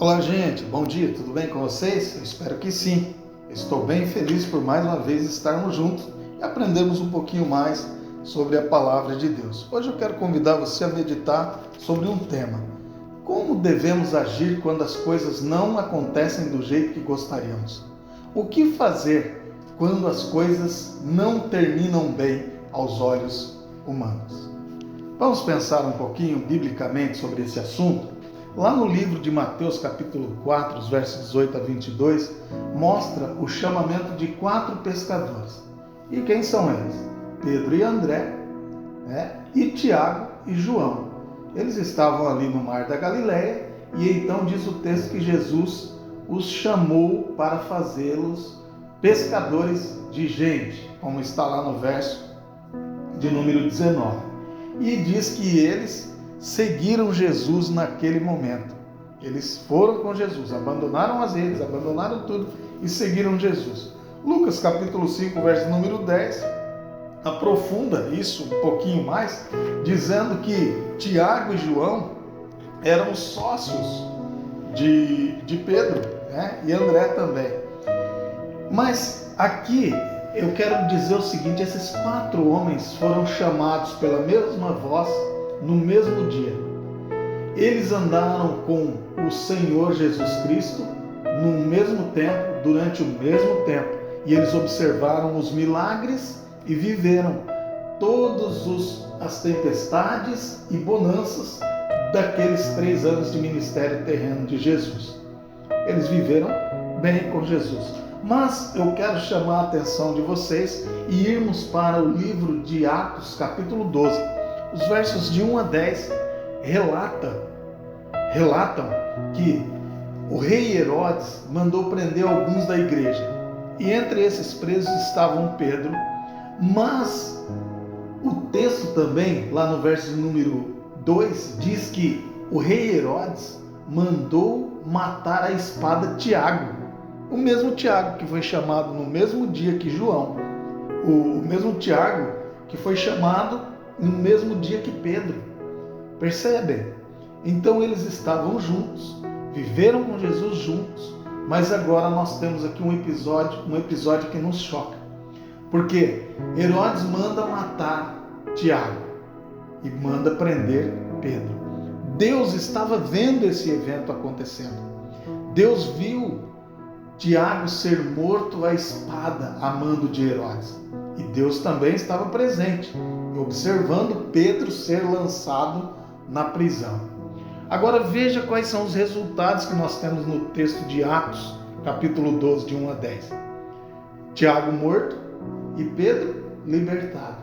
Olá, gente, bom dia, tudo bem com vocês? Eu espero que sim. Estou bem feliz por mais uma vez estarmos juntos e aprendermos um pouquinho mais sobre a palavra de Deus. Hoje eu quero convidar você a meditar sobre um tema: como devemos agir quando as coisas não acontecem do jeito que gostaríamos? O que fazer quando as coisas não terminam bem aos olhos humanos? Vamos pensar um pouquinho biblicamente sobre esse assunto? Lá no livro de Mateus, capítulo 4, os versos 18 a 22, mostra o chamamento de 4 pescadores. E quem são eles? Pedro e André, e Tiago e João. Eles estavam ali no mar da Galileia e então diz o texto que Jesus os chamou para fazê-los pescadores de gente, como está lá no verso de número 19. E diz que eles seguiram Jesus naquele momento. Eles foram com Jesus, abandonaram as redes, abandonaram tudo e seguiram Jesus. Lucas capítulo 5, verso número 10, aprofunda isso um pouquinho mais, dizendo que Tiago e João eram sócios de Pedro, e André também. Mas aqui eu quero dizer o seguinte: esses 4 homens foram chamados pela mesma voz no mesmo dia. Eles andaram com o Senhor Jesus Cristo no mesmo tempo, durante o mesmo tempo, e eles observaram os milagres e viveram todas as tempestades e bonanças daqueles 3 anos de ministério terreno de Jesus. Eles viveram bem com Jesus. Mas eu quero chamar a atenção de vocês e irmos para o livro de Atos, capítulo 12. Os versos de 1 a 10 relatam que o rei Herodes mandou prender alguns da igreja. E entre esses presos estavam Pedro. Mas o texto também, lá no verso número 2, diz que o rei Herodes mandou matar a espada Tiago. O mesmo Tiago que foi chamado no mesmo dia que João. O mesmo Tiago que foi chamado no mesmo dia que Pedro. Percebem? Então eles estavam juntos, viveram com Jesus juntos, mas agora nós temos aqui um episódio que nos choca. Porque Herodes manda matar Tiago e manda prender Pedro. Deus estava vendo esse evento acontecendo. Deus viu Tiago ser morto à espada a mando de Herodes. E Deus também estava presente, observando Pedro ser lançado na prisão. Agora veja quais são os resultados que nós temos no texto de Atos, capítulo 12, de 1 a 10. Tiago morto e Pedro libertado.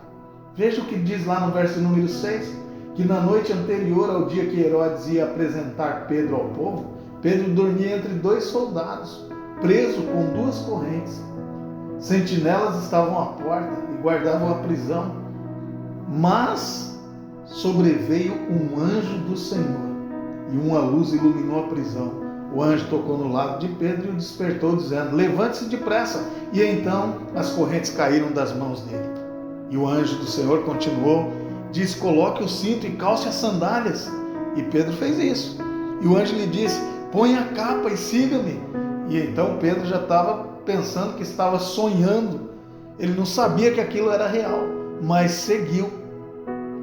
Veja o que diz lá no verso número 6, que na noite anterior ao dia que Herodes ia apresentar Pedro ao povo, Pedro dormia entre 2 soldados, preso com 2 correntes. Sentinelas estavam à porta e guardavam a prisão. Mas sobreveio um anjo do Senhor e uma luz iluminou a prisão. O anjo tocou no lado de Pedro e o despertou, dizendo: levante-se depressa. E então as correntes caíram das mãos dele. E o anjo do Senhor continuou, diz: coloque o cinto e calce as sandálias. E Pedro fez isso. E o anjo lhe disse: põe a capa e siga-me. E então Pedro já estava pensando que estava sonhando. Ele não sabia que aquilo era real, mas seguiu.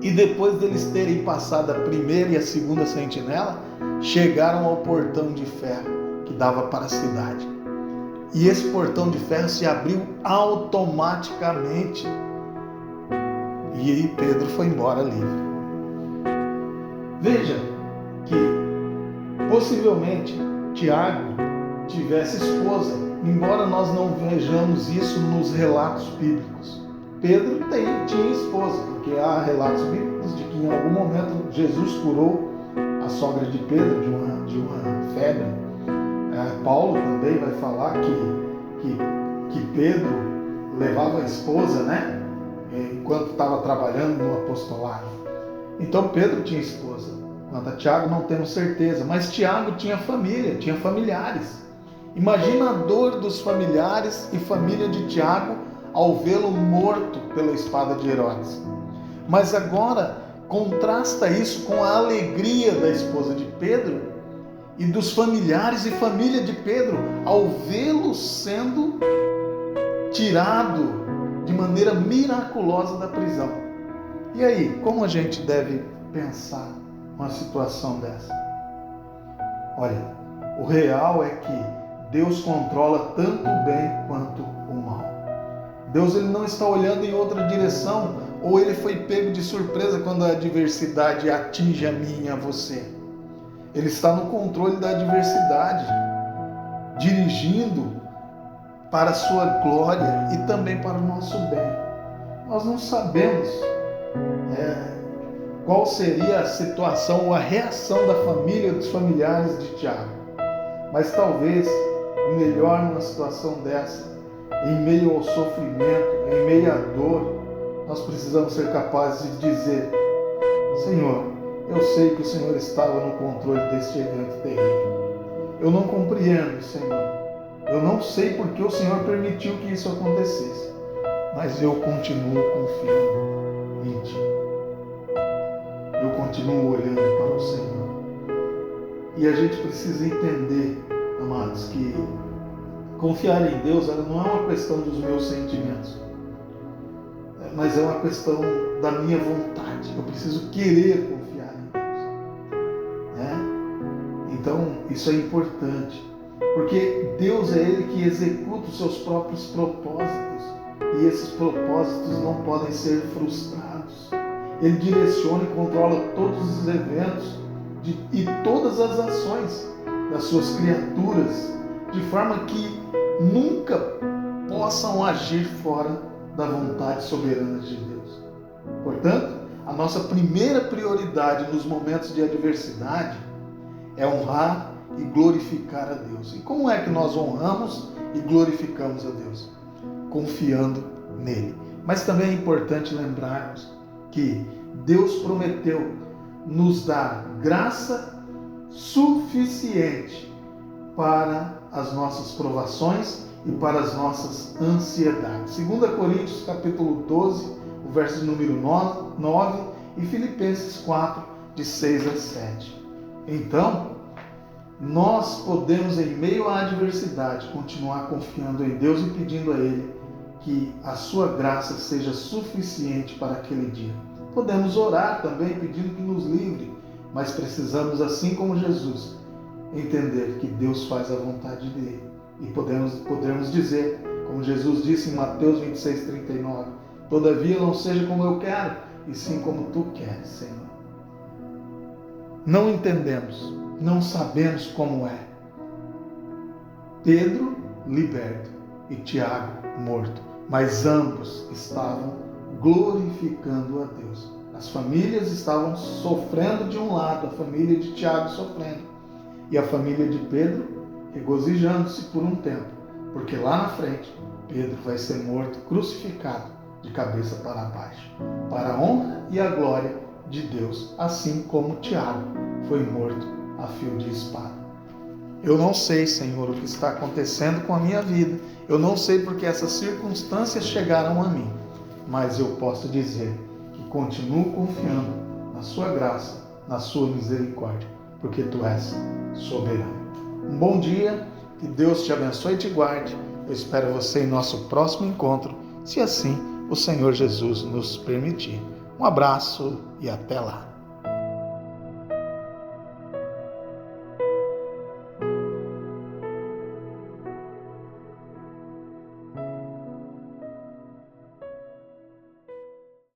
E depois deles terem passado a primeira e a segunda sentinela, chegaram ao portão de ferro que dava para a cidade. E esse portão de ferro se abriu automaticamente. E aí Pedro foi embora livre. Veja que possivelmente Tiago tivesse esposa, embora nós não vejamos isso nos relatos bíblicos. Pedro tinha esposa, porque há relatos bíblicos de que em algum momento Jesus curou a sogra de Pedro de uma febre. Paulo também vai falar que Pedro levava a esposa, enquanto estava trabalhando no apostolado. Então Pedro tinha esposa. Quanto a Tiago não temos certeza, mas Tiago tinha família, tinha familiares. Imagina a dor dos familiares e família de Tiago ao vê-lo morto pela espada de Herodes. Mas agora contrasta isso com a alegria da esposa de Pedro, e dos familiares e família de Pedro ao vê-lo sendo tirado de maneira miraculosa da prisão. E aí, como a gente deve pensar uma situação dessa? Olha, o real é que Deus controla tanto o bem quanto o mal. Deus ele não está olhando em outra direção, ou ele foi pego de surpresa quando a adversidade atinge a mim e a você. Ele está no controle da adversidade, dirigindo para a sua glória e também para o nosso bem. Nós não sabemos qual seria a situação ou a reação da família, dos familiares de Tiago. Mas talvez o melhor numa situação dessa, em meio ao sofrimento, em meio à dor, nós precisamos ser capazes de dizer: Senhor, eu sei que o Senhor estava no controle deste evento terrível. Eu não compreendo, Senhor. Eu não sei porque o Senhor permitiu que isso acontecesse, mas eu continuo confiando em Ti. Eu continuo olhando para o Senhor. E a gente precisa entender, amados, que confiar em Deus ela não é uma questão dos meus sentimentos, mas é uma questão da minha vontade. Eu preciso querer confiar em Deus. Então, isso é importante, porque Deus é Ele que executa os seus próprios propósitos, e esses propósitos não podem ser frustrados. Ele direciona e controla todos os eventos e todas as ações das suas criaturas, de forma que nunca possam agir fora da vontade soberana de Deus. Portanto, a nossa primeira prioridade nos momentos de adversidade é honrar e glorificar a Deus. E como é que nós honramos e glorificamos a Deus? Confiando nele. Mas também é importante lembrarmos que Deus prometeu nos dar graça suficiente para as nossas provações e para as nossas ansiedades. 2 Coríntios capítulo 12, o verso número 9 e Filipenses 4, de 6 a 7. Então, nós podemos, em meio à adversidade, continuar confiando em Deus e pedindo a Ele que a sua graça seja suficiente para aquele dia. Podemos orar também pedindo que nos livre, mas precisamos, assim como Jesus, entender que Deus faz a vontade dele. E podemos dizer, como Jesus disse em Mateus 26:39, todavia não seja como eu quero, e sim como tu queres, Senhor. Não entendemos, não sabemos como é. Pedro liberto e Tiago morto, mas ambos estavam glorificando a Deus. As famílias estavam sofrendo de um lado, a família de Tiago sofrendo, e a família de Pedro regozijando-se por um tempo, porque lá na frente Pedro vai ser morto, crucificado, de cabeça para baixo, para a honra e a glória de Deus, assim como Tiago foi morto a fio de espada. Eu não sei, Senhor, o que está acontecendo com a minha vida, eu não sei porque essas circunstâncias chegaram a mim, mas eu posso dizer que continuo confiando na sua graça, na sua misericórdia, porque tu és soberano. Um bom dia, que Deus te abençoe e te guarde. Eu espero você em nosso próximo encontro, se assim o Senhor Jesus nos permitir. Um abraço e até lá.